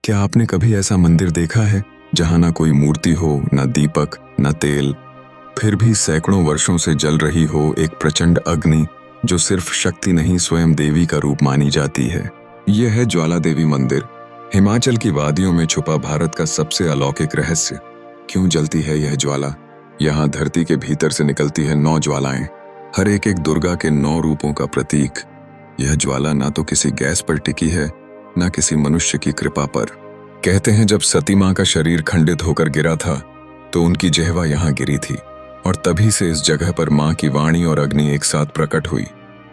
क्या आपने कभी ऐसा मंदिर देखा है जहां ना कोई मूर्ति हो, ना दीपक, ना तेल, फिर भी सैकड़ों वर्षों से जल रही हो एक प्रचंड अग्नि जो सिर्फ शक्ति नहीं स्वयं देवी का रूप मानी जाती है? यह है ज्वाला देवी मंदिर, हिमाचल की वादियों में छुपा भारत का सबसे अलौकिक रहस्य। क्यों जलती है यह ज्वाला? यहाँ धरती के भीतर से निकलती है 9 ज्वालाएं, हर एक एक दुर्गा के 9 रूपों का प्रतीक। यह ज्वाला ना तो किसी गैस पर टिकी है, ना किसी मनुष्य की कृपा पर। कहते हैं जब सती मां का शरीर खंडित होकर गिरा था तो उनकी जिह्वा यहाँ गिरी थी, और तभी से इस जगह पर मां की वाणी और अग्नि एक साथ प्रकट हुई।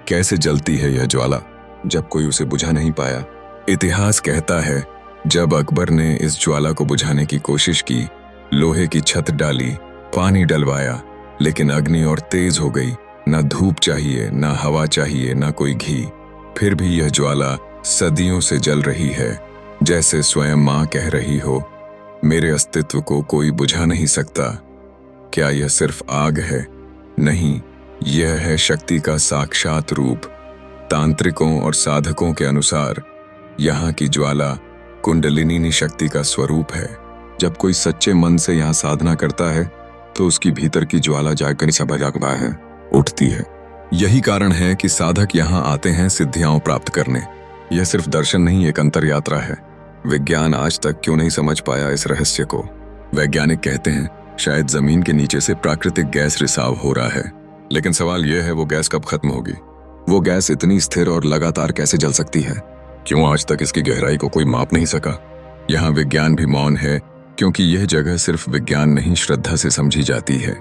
कैसे जलती है यह ज्वाला जब कोई उसे बुझा नहीं पाया? इतिहास कहता है जब अकबर ने इस ज्वाला को बुझाने की कोशिश की, लोहे की छत डाली, पानी डलवाया, लेकिन अग्नि और तेज हो गई। ना धूप चाहिए, ना हवा चाहिए, ना कोई घी, फिर भी यह ज्वाला सदियों से जल रही है, जैसे स्वयं मां कह रही हो, मेरे अस्तित्व को कोई बुझा नहीं सकता। क्या यह सिर्फ आग है? नहीं, यह है शक्ति का साक्षात रूप। तांत्रिकों और साधकों के अनुसार यहाँ की ज्वाला कुंडलिनी शक्ति का स्वरूप है। जब कोई सच्चे मन से यहाँ साधना करता है तो उसकी भीतर की ज्वाला जाकर सभा है, उठती है। यही कारण है कि साधक यहाँ आते हैं सिद्धियां प्राप्त करने। यह सिर्फ दर्शन नहीं, एक अंतर यात्रा है। विज्ञान आज तक क्यों नहीं समझ पाया इस रहस्य को? वैज्ञानिक कहते हैं शायद जमीन के नीचे से प्राकृतिक गैस रिसाव हो रहा है, लेकिन सवाल यह है वो गैस कब खत्म होगी? वो गैस इतनी स्थिर और लगातार कैसे जल सकती है? क्यों आज तक इसकी गहराई को कोई माप नहीं सका? यहाँ विज्ञान भी मौन है, क्योंकि यह जगह सिर्फ विज्ञान नहीं श्रद्धा से समझी जाती है।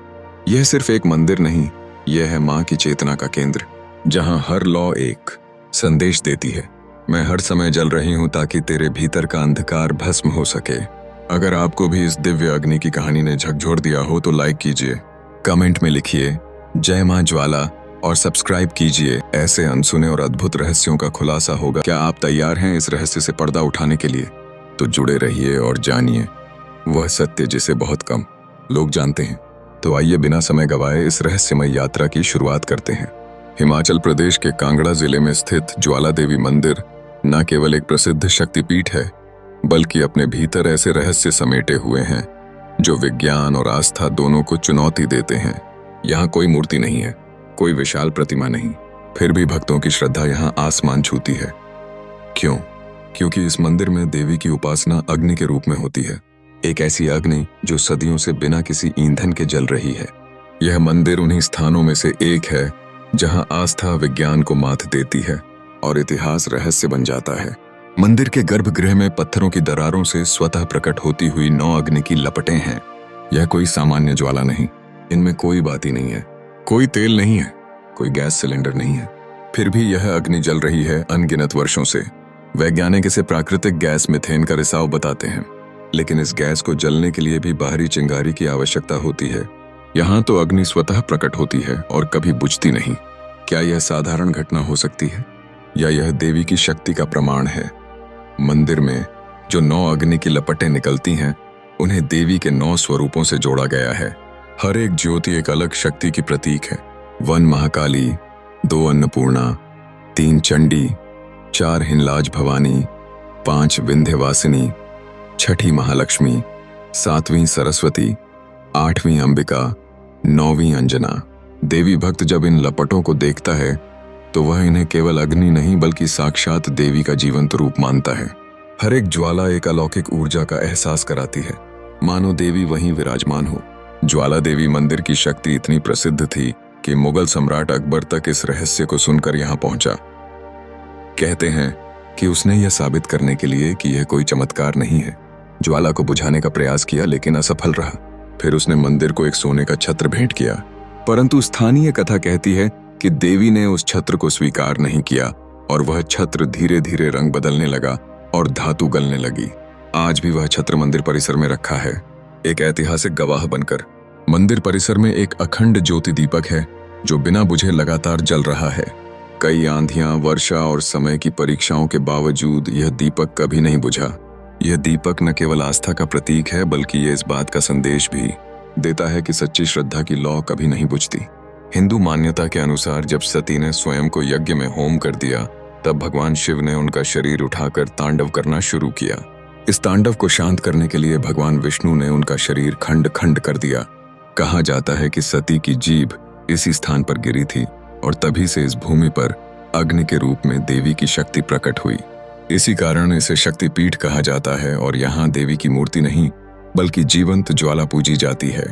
यह सिर्फ एक मंदिर नहीं, यह है मां की चेतना का केंद्र, जहां हर लौ एक संदेश देती है, मैं हर समय जल रही हूं ताकि तेरे भीतर का अंधकार भस्म हो सके। अगर आपको भी इस दिव्य अग्नि की कहानी ने झकझोर दिया हो तो लाइक कीजिए, कमेंट में लिखिए जय मां ज्वाला और सब्सक्राइब कीजिए। ऐसे अनसुने और अद्भुत रहस्यों का खुलासा होगा। क्या आप तैयार हैं इस रहस्य से पर्दा उठाने के लिए? तो जुड़े रहिए और जानिए वह सत्य जिसे बहुत कम लोग जानते हैं। तो आइए बिना समय गवाए इस रहस्यमय यात्रा की शुरुआत करते हैं। हिमाचल प्रदेश के कांगड़ा जिले में स्थित ज्वाला देवी मंदिर न केवल एक प्रसिद्ध शक्तिपीठ है, बल्कि अपने भीतर ऐसे रहस्य समेटे हुए हैं जो विज्ञान और आस्था दोनों को चुनौती देते हैं। यहाँ कोई मूर्ति नहीं है, कोई विशाल प्रतिमा नहीं, फिर भी भक्तों की श्रद्धा यहाँ आसमान छूती है। क्यों? क्योंकि इस मंदिर में देवी की उपासना अग्नि के रूप में होती है, एक ऐसी अग्नि जो सदियों से बिना किसी ईंधन के जल रही है। यह मंदिर उन्हीं स्थानों में से एक है जहां आस्था विज्ञान को मात देती है और इतिहास रहस्य बन जाता है। मंदिर के गर्भगृह में पत्थरों की दरारों से स्वतः प्रकट होती हुई 9 अग्नि की लपटें हैं। यह कोई सामान्य ज्वाला नहीं, इनमें कोई बाती नहीं है, कोई तेल नहीं है, कोई गैस सिलेंडर नहीं है, फिर भी यह अग्नि जल रही है अनगिनत वर्षों से। वैज्ञानिक इसे प्राकृतिक गैस मीथेन का रिसाव बताते हैं, लेकिन इस गैस को जलने के लिए भी बाहरी चिंगारी की आवश्यकता होती है। यहाँ तो अग्नि स्वतः प्रकट होती है और कभी बुझती नहीं। क्या यह साधारण घटना हो सकती है या यह देवी की शक्ति का प्रमाण है? मंदिर में जो 9 अग्नि की लपटें निकलती हैं, उन्हें देवी के 9 स्वरूपों से जोड़ा गया है। हर एक ज्योति एक अलग शक्ति की प्रतीक है। 1 महाकाली, 2 अन्नपूर्णा, 3 चंडी, 4 हिंगलाज भवानी, 5 विंध्यवासिनी, 6ठी महालक्ष्मी, 7वीं सरस्वती, 8वीं अंबिका, 9वीं अंजना। देवी भक्त जब इन लपटों को देखता है तो वह इन्हें केवल अग्नि नहीं बल्कि साक्षात देवी का जीवंत रूप मानता है। हर एक ज्वाला एक अलौकिक ऊर्जा का एहसास कराती है, मानो देवी वहीं विराजमान हो। ज्वाला देवी मंदिर की शक्ति इतनी प्रसिद्ध थी कि मुगल सम्राट अकबर तक इस रहस्य को सुनकर यहाँ पहुंचा। कहते हैं कि उसने यह साबित करने के लिए कि यह कोई चमत्कार नहीं है, ज्वाला को बुझाने का प्रयास किया लेकिन असफल रहा। फिर उसने मंदिर को एक सोने का छत्र भेंट किया, परंतु स्थानीय कथा कहती है कि देवी ने उस छत्र को स्वीकार नहीं किया और वह छत्र धीरे धीरे रंग बदलने लगा और धातु गलने लगी। आज भी वह छत्र मंदिर परिसर में रखा है, एक ऐतिहासिक गवाह बनकर। मंदिर परिसर में एक अखंड ज्योति दीपक है जो बिना बुझे लगातार जल रहा है। कई आंधियां, वर्षा और समय की परीक्षाओं के बावजूद यह दीपक कभी नहीं बुझा। यह दीपक न केवल आस्था का प्रतीक है, बल्कि ये इस बात का संदेश भी देता है कि सच्ची श्रद्धा की लौ कभी नहीं बुझती। हिंदू मान्यता के अनुसार जब सती ने स्वयं को यज्ञ में होम कर दिया, तब भगवान शिव ने उनका शरीर उठाकर तांडव करना शुरू किया। इस तांडव को शांत करने के लिए भगवान विष्णु ने उनका शरीर खंड खंड कर दिया। कहा जाता है कि सती की जीभ इसी स्थान पर गिरी थी और तभी से इस भूमि पर अग्नि के रूप में देवी की शक्ति प्रकट हुई। इसी कारण इसे शक्तिपीठ कहा जाता है और यहाँ देवी की मूर्ति नहीं बल्कि जीवंत ज्वाला पूजी जाती है।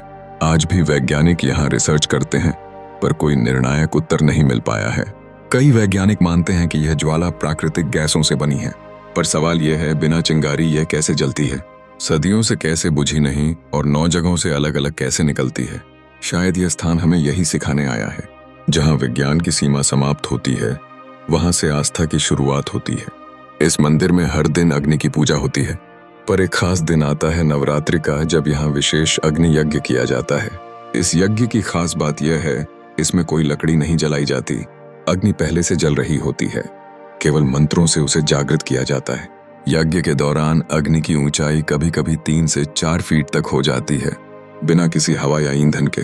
आज भी वैज्ञानिक यहाँ रिसर्च करते हैं पर कोई निर्णायक उत्तर नहीं मिल पाया है। कई वैज्ञानिक मानते हैं कि यह ज्वाला प्राकृतिक गैसों से बनी है, पर सवाल यह है बिना चिंगारी यह कैसे जलती है, सदियों से कैसे बुझी नहीं और 9 जगहों से अलग अलग कैसे निकलती है। शायद यह स्थान हमें यही सिखाने आया है, जहाँ विज्ञान की सीमा समाप्त होती है वहां से आस्था की शुरुआत होती है। इस मंदिर में हर दिन अग्नि की पूजा होती है, पर एक खास दिन आता है नवरात्रि का जब यहाँ विशेष अग्नि यज्ञ किया जाता है। इस यज्ञ की खास बात यह है, इसमें कोई लकड़ी नहीं जलाई जाती, अग्नि पहले से जल रही होती है, केवल मंत्रों से उसे जागृत किया जाता है। यज्ञ के दौरान अग्नि की ऊंचाई कभी कभी 3 से 4 फीट तक हो जाती है, बिना किसी हवा या ईंधन के।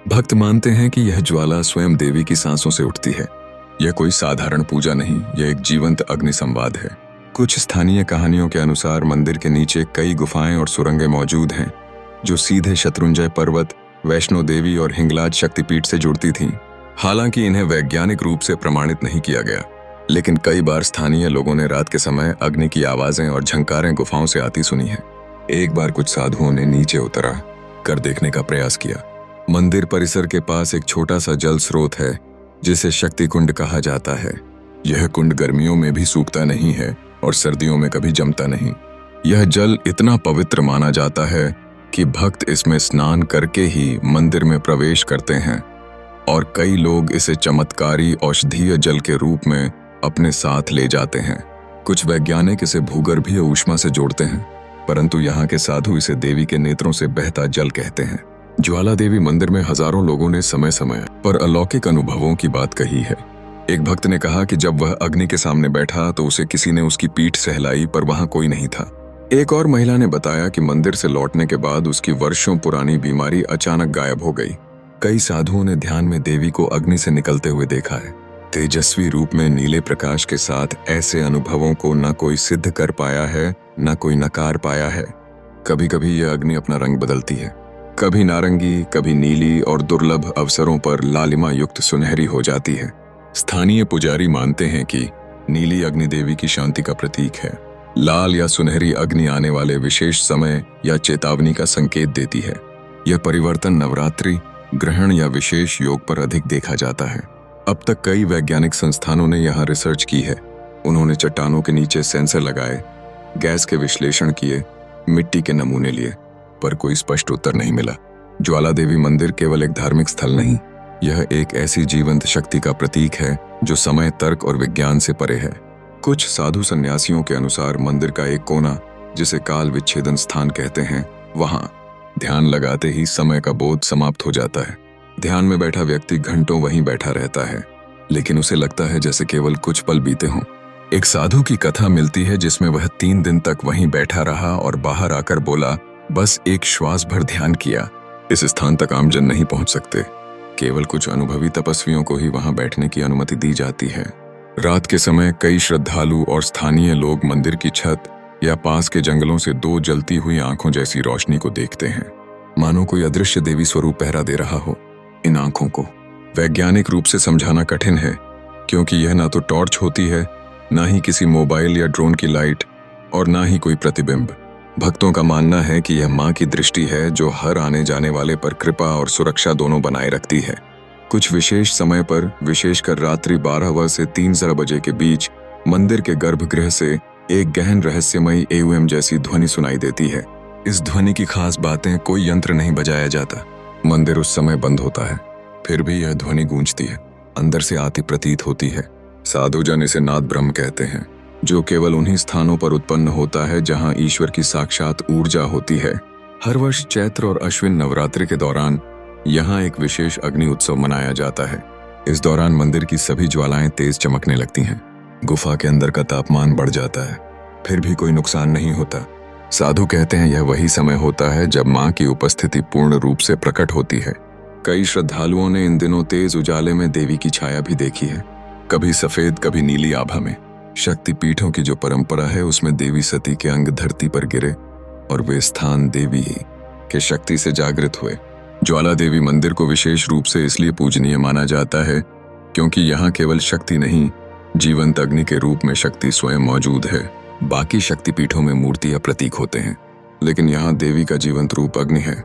भक्त मानते हैं कि यह ज्वाला स्वयं देवी की सांसों से उठती है। यह कोई साधारण पूजा नहीं, यह एक जीवंत अग्नि संवाद है। कुछ स्थानीय कहानियों के अनुसार मंदिर के नीचे कई गुफाएं और सुरंगें मौजूद हैं, जो सीधे शत्रुंजय पर्वत, वैष्णो देवी और हिंगलाज शक्तिपीठ से जुड़ती थीं। हालांकि इन्हें वैज्ञानिक रूप से प्रमाणित नहीं किया गया, लेकिन कई बार स्थानीय लोगों ने रात के समय अग्नि की आवाजें और झंकारें गुफाओं से आती सुनी है। एक बार कुछ साधुओं ने नीचे उतरा कर देखने का प्रयास किया। मंदिर परिसर के पास एक छोटा सा जल स्रोत है जिसे शक्ति कुंड कहा जाता है। यह कुंड गर्मियों में भी सूखता नहीं है और सर्दियों में कभी जमता नहीं। यह जल इतना पवित्र माना जाता है कि भक्त इसमें स्नान करके ही मंदिर में प्रवेश करते हैं और कई लोग इसे चमत्कारी औषधीय जल के रूप में अपने साथ ले जाते हैं। कुछ वैज्ञानिक इसे भूगर्भीय ऊष्मा से जोड़ते हैं, परंतु यहाँ के साधु इसे देवी के नेत्रों से बहता जल कहते हैं। ज्वाला देवी मंदिर में हजारों लोगों ने समय समय पर अलौकिक अनुभवों की बात कही है। एक भक्त ने कहा कि जब वह अग्नि के सामने बैठा तो उसे किसी ने उसकी पीठ सहलाई, पर वहां कोई नहीं था। एक और महिला ने बताया कि मंदिर से लौटने के बाद उसकी वर्षों पुरानी बीमारी अचानक गायब हो गई। कई साधुओं ने ध्यान में देवी को अग्नि से निकलते हुए देखा है। तेजस्वी रूप में नीले प्रकाश के साथ ऐसे अनुभवों को न कोई सिद्ध कर पाया है न कोई नकार पाया है। कभी कभी यह अग्नि अपना रंग बदलती है, कभी नारंगी, कभी नीली और दुर्लभ अवसरों पर लालिमा युक्त सुनहरी हो जाती है। स्थानीय पुजारी मानते हैं कि नीली अग्नि देवी की शांति का प्रतीक है। लाल या सुनहरी अग्नि आने वाले विशेष समय या चेतावनी का संकेत देती है। यह परिवर्तन नवरात्रि, ग्रहण या विशेष योग पर अधिक देखा जाता है। अब तक कई वैज्ञानिक संस्थानों ने यहाँ रिसर्च की है। उन्होंने चट्टानों के नीचे सेंसर लगाए, गैस के विश्लेषण किए, मिट्टी के नमूने लिए, पर कोई स्पष्ट उत्तर नहीं मिला। ज्वाला देवी मंदिर केवल एक धार्मिक स्थल नहीं, यह एक ऐसी जीवंत शक्ति का प्रतीक है जो समय, तर्क और विज्ञान से परे है। कुछ साधु सन्यासियों के अनुसार मंदिर का एक कोना, जिसे काल विच्छेदन स्थान कहते हैं, वहां ध्यान लगाते ही समय का बोध समाप्त हो जाता है। ध्यान में बैठा व्यक्ति घंटों वहीं बैठा रहता है, लेकिन उसे लगता है जैसे केवल कुछ पल बीते हों। एक साधु की कथा मिलती है जिसमें वह 3 दिन तक वहीं बैठा रहा और बाहर आकर बोला, बस एक श्वास भर ध्यान किया। इस स्थान तक आमजन नहीं पहुंच सकते, केवल कुछ अनुभवी तपस्वियों को ही वहां बैठने की अनुमति दी जाती है। रात के समय कई श्रद्धालु और स्थानीय लोग मंदिर की छत या पास के जंगलों से 2 जलती हुई आंखों जैसी रोशनी को देखते हैं, मानो कोई अदृश्य देवी स्वरूप पहरा दे रहा हो। इन आंखों को वैज्ञानिक रूप से समझाना कठिन है, क्योंकि यह ना तो टॉर्च होती है, ना ही किसी मोबाइल या ड्रोन की लाइट, और ना ही कोई प्रतिबिंब। भक्तों का मानना है कि यह मां की दृष्टि है जो हर आने जाने वाले पर कृपा और सुरक्षा दोनों बनाए रखती है। कुछ विशेष समय पर, विशेषकर रात्रि 12 से 3 बजे के बीच, मंदिर के गर्भगृह से एक गहन रहस्यमयी एवं जैसी ध्वनि सुनाई देती है। इस ध्वनि की खास बातें, कोई यंत्र नहीं बजाया जाता, मंदिर उस समय बंद होता है, फिर भी यह ध्वनि गूंजती है, अंदर से आती प्रतीत होती है। साधुजन इसे नाद ब्रह्म कहते हैं, जो केवल उन्हीं स्थानों पर उत्पन्न होता है जहां ईश्वर की साक्षात ऊर्जा होती है। हर वर्ष चैत्र और अश्विन नवरात्रि के दौरान यहाँ एक विशेष अग्नि उत्सव मनाया जाता है। इस दौरान मंदिर की सभी ज्वालाएं तेज चमकने लगती हैं। गुफा के अंदर का तापमान बढ़ जाता है, फिर भी कोई नुकसान नहीं होता। साधु कहते हैं यह वही समय होता है जब मां की उपस्थिति पूर्ण रूप से प्रकट होती है। कई श्रद्धालुओं ने इन दिनों तेज उजाले में देवी की छाया भी देखी है, कभी सफेद, कभी नीली आभा में। शक्तिपीठों की जो परंपरा है उसमें देवी सती के अंग धरती पर गिरे और वे स्थान देवी ही के शक्ति से जागृत हुए। ज्वाला देवी मंदिर को विशेष रूप से इसलिए पूजनीय माना जाता है क्योंकि यहाँ केवल शक्ति नहीं, जीवंत अग्नि के रूप में शक्ति स्वयं मौजूद है। बाकी शक्तिपीठों में मूर्ति या प्रतीक होते हैं, लेकिन यहाँ देवी का जीवंत रूप अग्नि है,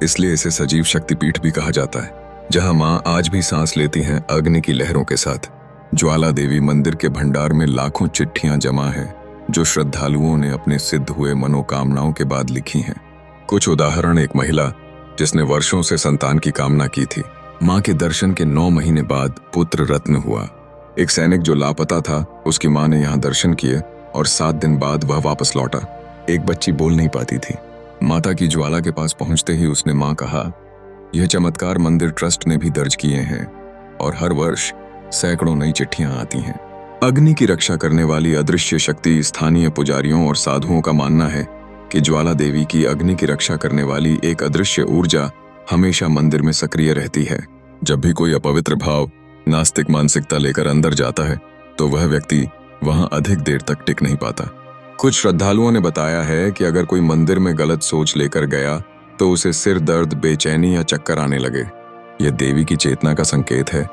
इसलिए इसे सजीव शक्तिपीठ भी कहा जाता है, जहाँ माँ आज भी सांस लेती हैं अग्नि की लहरों के साथ। ज्वाला देवी मंदिर के भंडार में लाखों चिट्ठियां जमा है जो श्रद्धालुओं ने अपने सिद्ध हुए मनोकामनाओं के बाद लिखी हैं। कुछ उदाहरण, एक महिला जिसने वर्षों से संतान की कामना की थी, मां के दर्शन के 9 महीने बाद पुत्र रत्न हुआ। एक सैनिक जो लापता था, उसकी मां ने यहाँ दर्शन किए और 7 दिन बाद वह वापस लौटा। एक बच्ची बोल नहीं पाती थी। माता की ज्वाला के पास पहुंचते ही उसने मां कहा, यह चमत्कार मंदिर ट्रस्ट ने भी दर्ज किए हैं और हर वर्ष सैकड़ों नई चिट्ठियां आती हैं। अग्नि की रक्षा करने वाली अदृश्य शक्ति, स्थानीय पुजारियों और साधुओं का मानना है कि ज्वाला देवी की अग्नि की रक्षा करने वाली एक अदृश्य ऊर्जा हमेशा मंदिर में सक्रिय रहती है। जब भी कोई अपवित्र भाव, नास्तिक मानसिकता लेकर अंदर जाता है तो वह व्यक्ति वहां अधिक देर तक टिक नहीं पाता। कुछ श्रद्धालुओं ने बताया है कि अगर कोई मंदिर में गलत सोच लेकर गया तो उसे सिर दर्द, बेचैनी या चक्कर आने लगे। यह देवी की चेतना का संकेत है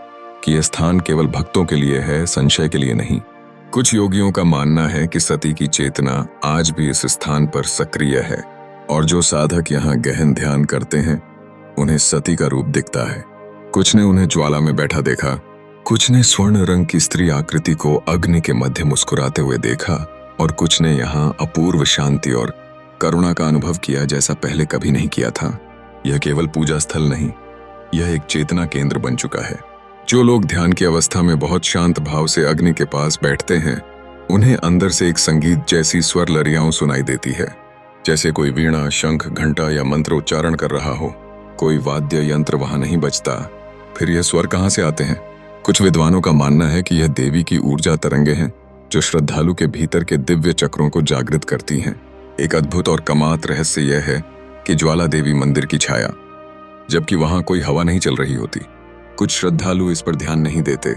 कि यह स्थान केवल भक्तों के लिए है, संशय के लिए नहीं। कुछ योगियों का मानना है कि सती की चेतना आज भी इस स्थान पर सक्रिय है और जो साधक यहाँ गहन ध्यान करते हैं उन्हें सती का रूप दिखता है। कुछ ने उन्हें ज्वाला में बैठा देखा, कुछ ने स्वर्ण रंग की स्त्री आकृति को अग्नि के मध्य मुस्कुराते हुए देखा और कुछ ने यहाँ अपूर्व शांति और करुणा का अनुभव किया जैसा पहले कभी नहीं किया था। यह केवल पूजा स्थल नहीं, यह एक चेतना केंद्र बन चुका है। जो लोग ध्यान की अवस्था में बहुत शांत भाव से अग्नि के पास बैठते हैं, उन्हें अंदर से एक संगीत जैसी स्वर लहरियां सुनाई देती है, जैसे कोई वीणा, शंख, घंटा या मंत्र उच्चारण कर रहा हो। कोई वाद्य यंत्र वहां नहीं बजता। फिर यह स्वर कहां से आते हैं? कुछ विद्वानों का मानना है कि यह देवी की ऊर्जा तरंगे हैं जो श्रद्धालु के भीतर के दिव्य चक्रों को जागृत करती हैं। एक अद्भुत और कमात रहस्य यह है कि ज्वाला देवी मंदिर की छाया, जबकि वहां कोई हवा नहीं चल रही होती। कुछ श्रद्धालु इस पर ध्यान नहीं देते,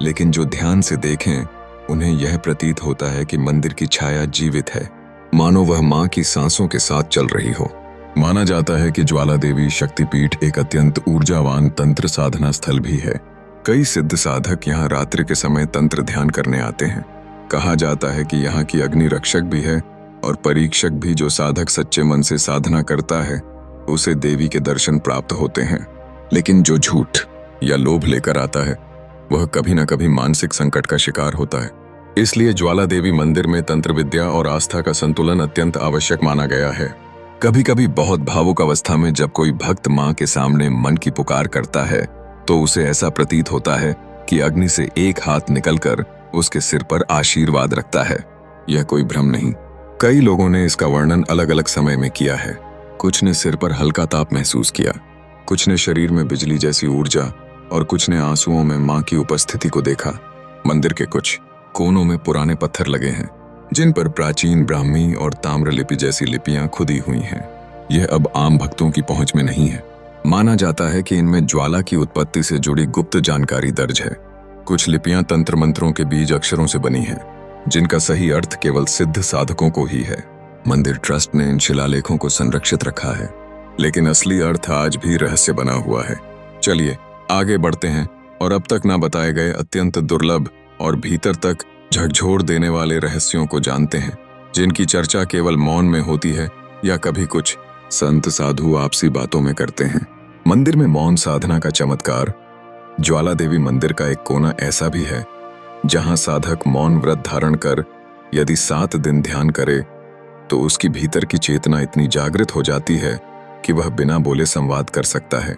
लेकिन जो ध्यान से देखें उन्हें यह प्रतीत होता है कि मंदिर की छाया जीवित है, मानो वह मां की सांसों के साथ चल रही हो। माना जाता है कि ज्वाला देवी शक्तिपीठ एक अत्यंत ऊर्जावान तंत्र साधना स्थल भी है। कई सिद्ध साधक यहाँ रात्रि के समय तंत्र ध्यान करने आते हैं। कहा जाता है कि यहाँ की अग्नि रक्षक भी है और परीक्षक भी। जो साधक सच्चे मन से साधना करता है उसे देवी के दर्शन प्राप्त होते हैं, लेकिन जो झूठ या लोभ लेकर आता है वह कभी न कभी मानसिक संकट का शिकार होता है। इसलिए ज्वाला देवी मंदिर में तंत्र विद्या और आस्था का संतुलन अत्यंत आवश्यक माना गया है। कभी कभी बहुत भावुक अवस्था में जब कोई भक्त मां के सामने मन की पुकार करता है तो उसे ऐसा प्रतीत होता है कि अग्नि से एक हाथ निकलकर उसके सिर पर आशीर्वाद रखता है। यह कोई भ्रम नहीं। कई लोगों ने इसका वर्णन अलग अलग समय में किया है। कुछ ने सिर पर हल्का ताप महसूस किया, कुछ ने शरीर में बिजली जैसी ऊर्जा और कुछ ने आंसुओं में मां की उपस्थिति को देखा। मंदिर के कुछ कोनों में पुराने पत्थर लगे हैं जिन पर प्राचीन ब्राह्मी और ताम्रलिपि जैसी लिपियां खुदी हुई हैं। यह अब आम भक्तों की पहुंच में नहीं है। माना जाता है कि इनमें ज्वाला की उत्पत्ति से जुड़ी गुप्त जानकारी दर्ज है। कुछ लिपियां तंत्र मंत्रों के बीज अक्षरों से बनी हैं, जिनका सही अर्थ केवल सिद्ध साधकों को ही है। मंदिर ट्रस्ट ने इन शिलालेखों को संरक्षित रखा है, लेकिन असली अर्थ आज भी रहस्य बना हुआ है। चलिए आगे बढ़ते हैं और अब तक ना बताए गए अत्यंत दुर्लभ और भीतर तक झकझोर देने वाले रहस्यों को जानते हैं, जिनकी चर्चा केवल मौन में होती है या कभी कुछ संत साधु आपसी बातों में करते हैं। मंदिर में मौन साधना का चमत्कार। ज्वाला देवी मंदिर का एक कोना ऐसा भी है जहां साधक मौन व्रत धारण कर यदि 7 दिन ध्यान करे तो उसकी भीतर की चेतना इतनी जागृत हो जाती है कि वह बिना बोले संवाद कर सकता है।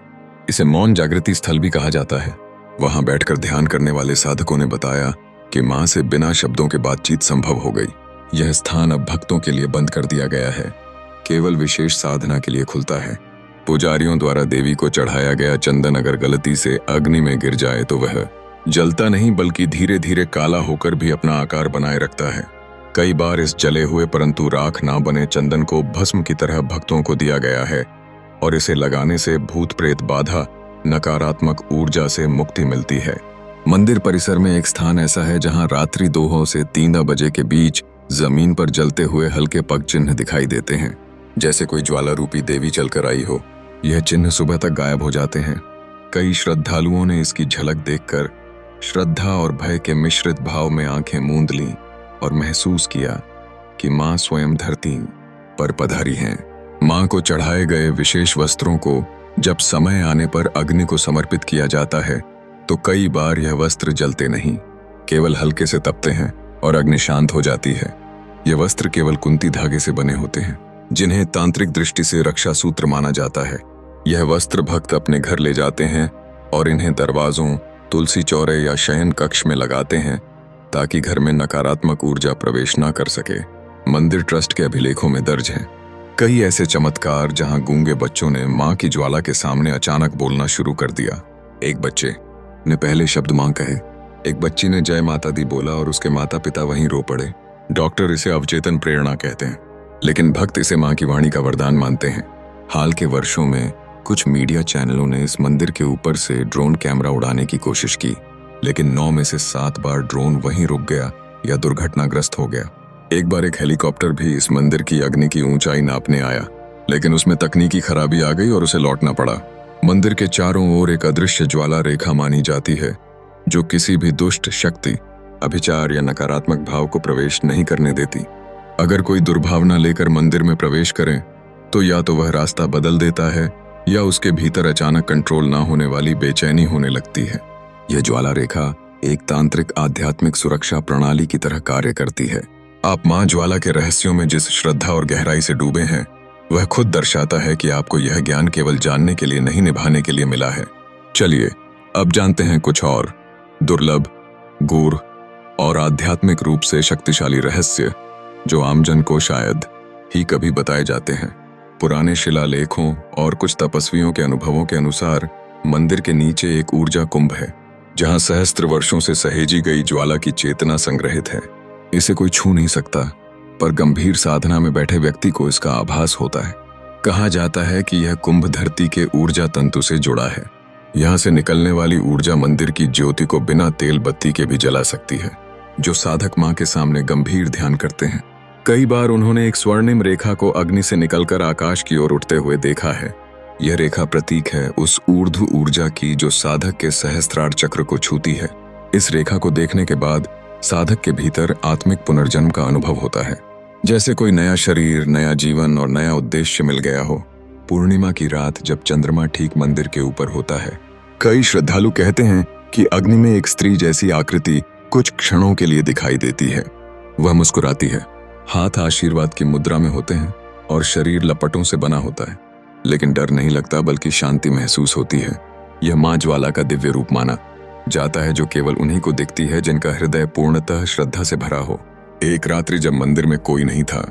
इसे मौन जागृति स्थल भी कहा जाता है। वहां बैठकर ध्यान करने वाले साधकों ने बताया कि मां से बिना शब्दों के बातचीत संभव हो गई। यह स्थान अब भक्तों के लिए बंद कर दिया गया है, केवल विशेष साधना के लिए खुलता है। पुजारियों द्वारा देवी को चढ़ाया गया चंदन अगर गलती से अग्नि में गिर जाए तो वह जलता नहीं बल्कि धीरे धीरे काला होकर भी अपना आकार बनाए रखता है। कई बार इस जले हुए परंतु राख ना बने चंदन को भस्म की तरह भक्तों को दिया गया है और इसे लगाने से भूत प्रेत बाधा, नकारात्मक ऊर्जा से मुक्ति मिलती है। मंदिर परिसर में एक स्थान ऐसा है जहां रात्रि 2 से 3 बजे के बीच जमीन पर जलते हुए हल्के पग चिन्ह दिखाई देते हैं, जैसे कोई ज्वाला रूपी देवी चलकर आई हो। यह चिन्ह सुबह तक गायब हो जाते हैं। कई श्रद्धालुओं ने इसकी झलक देखकर श्रद्धा और भय के मिश्रित भाव में आंखें मूंद लीं और महसूस किया कि मां स्वयं धरती पर पधारी हैं। मां को चढ़ाए गए विशेष वस्त्रों को जब समय आने पर अग्नि को समर्पित किया जाता है तो कई बार यह वस्त्र जलते नहीं, केवल हल्के से तपते हैं और अग्नि शांत हो जाती है। यह वस्त्र केवल कुंती धागे से बने होते हैं, जिन्हें तांत्रिक दृष्टि से रक्षा सूत्र माना जाता है। यह वस्त्र भक्त अपने घर ले जाते हैं और इन्हें दरवाजों, तुलसी चौरे या शयन कक्ष में लगाते हैं ताकि घर में नकारात्मक ऊर्जा प्रवेश न कर सके। मंदिर ट्रस्ट के अभिलेखों में दर्ज हैं कई ऐसे चमत्कार जहां गूंगे बच्चों ने मां की ज्वाला के सामने अचानक बोलना शुरू कर दिया। एक बच्चे ने पहले शब्द मां कहे, एक बच्ची ने जय माता दी बोला और उसके माता पिता वहीं रो पड़े। डॉक्टर इसे अवचेतन प्रेरणा कहते हैं, लेकिन भक्त इसे मां की वाणी का वरदान मानते हैं। हाल के वर्षों में कुछ मीडिया चैनलों ने इस मंदिर के ऊपर से ड्रोन कैमरा उड़ाने की कोशिश की, लेकिन 9 में से 7 बार ड्रोन वहीं रुक गया या दुर्घटनाग्रस्त हो गया। एक बार एक हेलीकॉप्टर भी इस मंदिर की अग्नि की ऊंचाई नापने आया, लेकिन उसमें तकनीकी खराबी आ गई और उसे लौटना पड़ा। मंदिर के चारों ओर एक अदृश्य ज्वाला रेखा मानी जाती है जो किसी भी दुष्ट शक्ति, अभिचार या नकारात्मक भाव को प्रवेश नहीं करने देती। अगर कोई दुर्भावना लेकर मंदिर में प्रवेश करे तो या तो वह रास्ता बदल देता है या उसके भीतर अचानक कंट्रोल ना होने वाली बेचैनी होने लगती है। यह ज्वाला रेखा एक तांत्रिक आध्यात्मिक सुरक्षा प्रणाली की तरह कार्य करती है। आप मां ज्वाला के रहस्यों में जिस श्रद्धा और गहराई से डूबे हैं, वह खुद दर्शाता है कि आपको यह ज्ञान केवल जानने के लिए नहीं, निभाने के लिए मिला है। चलिए अब जानते हैं कुछ और दुर्लभ, गूढ़ और आध्यात्मिक रूप से शक्तिशाली रहस्य जो आमजन को शायद ही कभी बताए जाते हैं। पुराने शिलालेखों और कुछ तपस्वियों के अनुभवों के अनुसार मंदिर के नीचे एक ऊर्जा कुंभ है जहां सहस्त्र वर्षों से सहेजी गई ज्वाला की चेतना संग्रहित है। इसे कोई छू नहीं सकता, पर गंभीर साधना में बैठे व्यक्ति को इसका आभास होता है। कहा जाता है कि यह कुंभ धरती के ऊर्जा तंतु से जुड़ा है। यहाँ से निकलने वाली ऊर्जा मंदिर की ज्योति को बिना तेल बत्ती के भी जला सकती है, जो साधक मां के सामने गंभीर ध्यान करते हैं। कई बार उन्होंने एक स्वर्णिम रेखा को अग्नि से निकलकर आकाश की ओर उठते हुए देखा है। यह रेखा प्रतीक है उस ऊर्ध्व ऊर्जा की जो साधक के सहस्त्रार चक्र को छूती है। इस रेखा को देखने के बाद साधक के भीतर आत्मिक पुनर्जन्म का अनुभव होता है, जैसे कोई नया शरीर, नया जीवन और नया उद्देश्य मिल गया हो। पूर्णिमा की रात जब चंद्रमा ठीक मंदिर के ऊपर होता है, कई श्रद्धालु कहते हैं कि अग्नि में एक स्त्री जैसी आकृति कुछ क्षणों के लिए दिखाई देती है। वह मुस्कुराती है, हाथ आशीर्वाद की मुद्रा में होते हैं और शरीर लपटों से बना होता है, लेकिन डर नहीं लगता बल्कि शांति महसूस होती है। यह मां ज्वाला का दिव्य रूप माना जाता है जो केवल उन्हीं को दिखती है जिनका हृदय पूर्णतः श्रद्धा से भरा हो। एक रात्रि जब मंदिर में कोई नहीं था,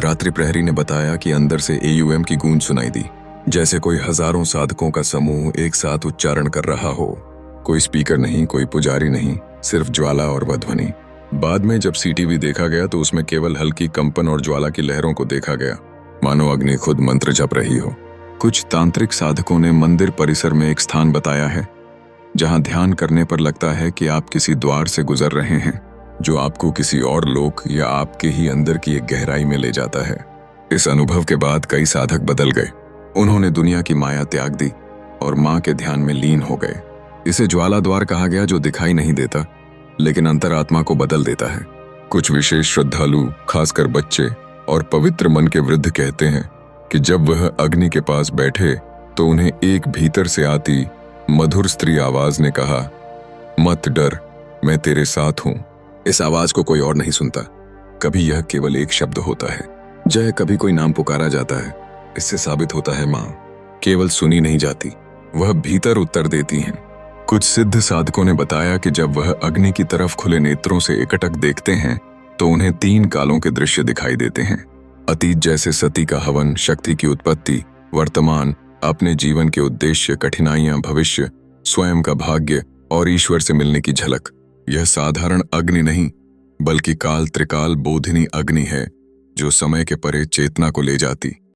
रात्रि प्रहरी ने बताया कि अंदर से AUM की गूंज सुनाई दी, जैसे कोई हजारों साधकों का समूह एक साथ उच्चारण कर रहा हो। कोई स्पीकर नहीं, कोई पुजारी नहीं, सिर्फ ज्वाला और वह ध्वनि। बाद में जब CTV देखा गया तो उसमें केवल हल्की कंपन और ज्वाला की लहरों को देखा गया, मानो अग्नि खुद मंत्र जप रही हो। कुछ तांत्रिक साधकों ने मंदिर परिसर में एक स्थान बताया है जहां ध्यान करने पर लगता है कि आप किसी द्वार से गुजर रहे हैं जो आपको किसी और लोक या आपके ही अंदर की एक गहराई में ले जाता है। इस अनुभव के बाद कई साधक बदल गए। उन्होंने दुनिया की माया त्याग दी और मां के ध्यान में लीन हो गए। इसे ज्वाला द्वार कहा गया जो दिखाई नहीं देता लेकिन अंतरात्मा को बदल देता है। कुछ विशेष श्रद्धालु, खासकर बच्चे और पवित्र मन के वृद्ध कहते हैं कि जब वह अग्नि के पास बैठे तो उन्हें एक भीतर से आती मधुर स्त्री आवाज ने कहा, मत डर, मैं तेरे साथ हूं। इस आवाज को कोई और नहीं सुनता। कभी यह केवल एक शब्द होता है, जय, कभी कोई नाम पुकारा जाता है। इससे साबित होता है मां केवल सुनी नहीं जाती, वह भीतर उत्तर देती हैं। कुछ सिद्ध साधकों ने बताया कि जब वह अग्नि की तरफ खुले नेत्रों से एकटक देखते हैं तो उन्हें 3 कालों के दृश्य दिखाई देते हैं। अतीत जैसे सती का हवन, शक्ति की उत्पत्ति, वर्तमान, अपने जीवन के उद्देश्य, कठिनाइयां, भविष्य, स्वयं का भाग्य और ईश्वर से मिलने की झलक। यह साधारण अग्नि नहीं बल्कि काल त्रिकाल बोधिनी अग्नि है जो समय के परे चेतना को ले जाती